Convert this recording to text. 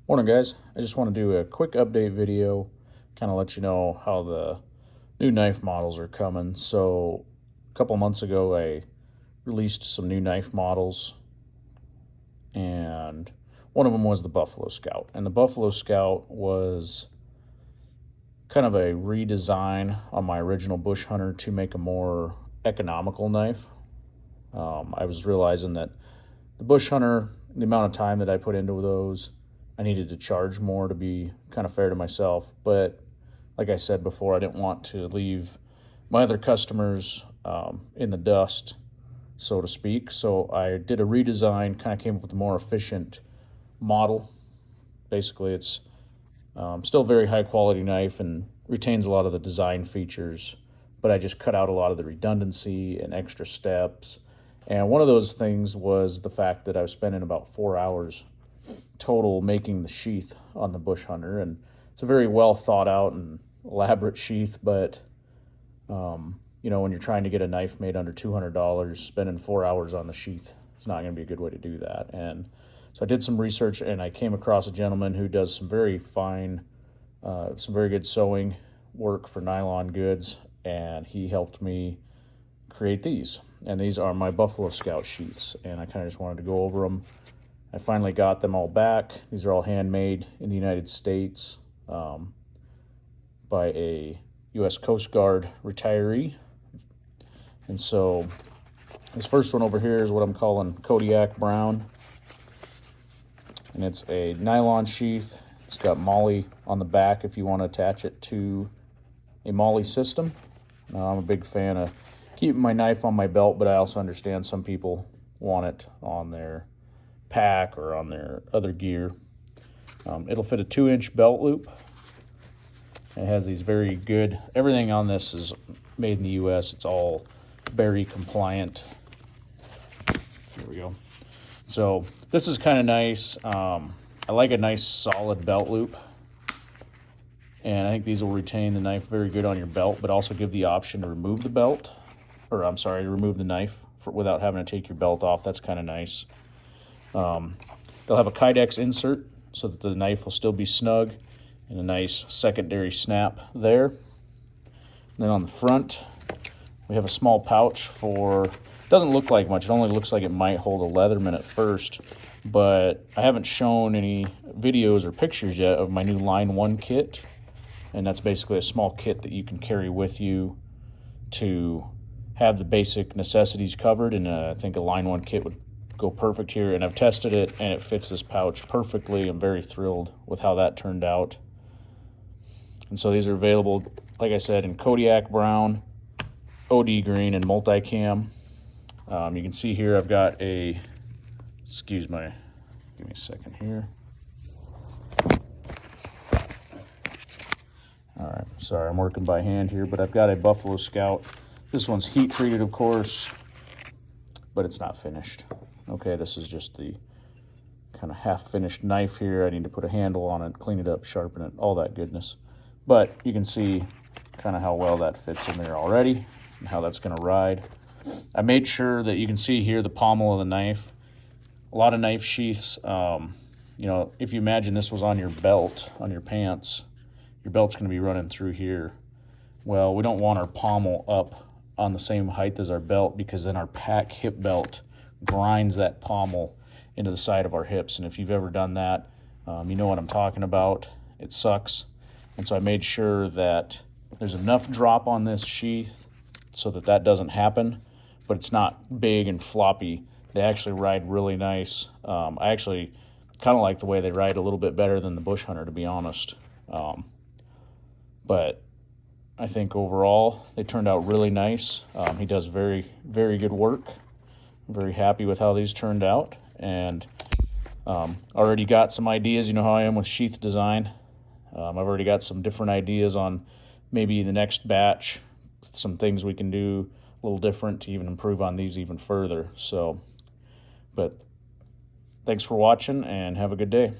Morning, guys. I just want to do a quick update video, kind of let you know how the new knife models are coming. So a couple months ago, I released some new knife models, and one of them was the Buffalo Scout. And the Buffalo Scout was kind of a redesign on my original Bush Hunter to make a more economical knife. I was realizing that the Bush Hunter, the amount of time that I put into those, I needed to charge more to be kind of fair to myself. But like I said before, I didn't want to leave my other customers in the dust, so to speak. So I did a redesign, kind of came up with a more efficient model. Basically, it's still a very high quality knife and retains a lot of the design features, but I just cut out a lot of the redundancy and extra steps. And one of those things was the fact that I was spending about 4 hours total making the sheath on the Bush Hunter, and it's a very well thought out and elaborate sheath, but when you're trying to get a knife made under $200, spending 4 hours on the sheath is not going to be a good way to do that. And so I did some research, and I came across a gentleman who does some very fine, some very good sewing work for nylon goods, and he helped me create these. And these are my Buffalo Scout sheaths, and I kind of just wanted to go over them. I finally got them all back. These are all handmade in the United States by a U.S. Coast Guard retiree. And so this first one over here is what I'm calling Kodiak Brown. And it's a nylon sheath. It's got MOLLE on the back if you want to attach it to a MOLLE system. I'm a big fan of keeping my knife on my belt, but I also understand some people want it on their pack or on their other gear. It'll fit a 2-inch belt loop. It has these very good, everything on this is made in the US. It's all Berry compliant. There we go. So this is kind of nice. I like a nice solid belt loop, and I think these will retain the knife very good on your belt, but also give the option to remove the belt, or I'm sorry, remove the knife without having to take your belt off. That's kind of nice. They'll have a Kydex insert so that the knife will still be snug, and a nice secondary snap there. And then on the front, we have a small pouch for, doesn't look like much, it only looks like it might hold a Leatherman at first, but I haven't shown any videos or pictures yet of my new Line 1 kit, and that's basically a small kit that you can carry with you to have the basic necessities covered, and I think a Line 1 kit would go perfect here, and I've tested it and it fits this pouch perfectly. I'm very thrilled with how that turned out. And so these are available, like I said, in Kodiak Brown, OD Green, and Multicam. You can see here I've got a, give me a second here. All right, sorry, I'm working by hand here, but I've got a Buffalo Scout. This one's heat treated, of course, but it's not finished. Okay, this is just the kind of half-finished knife here. I need to put a handle on it, clean it up, sharpen it, all that goodness. But you can see kind of how well that fits in there already and how that's going to ride. I made sure that you can see here the pommel of the knife. A lot of knife sheaths, if you imagine this was on your belt, on your pants, your belt's going to be running through here. Well, we don't want our pommel up on the same height as our belt, because then our pack hip belt grinds that pommel into the side of our hips. And if you've ever done that, you know what I'm talking about. It sucks. And so I made sure that there's enough drop on this sheath so that that doesn't happen, but it's not big and floppy. They actually ride really nice. I actually kind of like the way they ride a little bit better than the Bush Hunter, to be honest. But I think overall they turned out really nice. He does very, very good work. I'm very happy with how these turned out, and already got some ideas. You know how I am with sheath design. I've already got some different ideas on maybe the next batch, some things we can do a little different to even improve on these even further. So, but thanks for watching, and have a good day.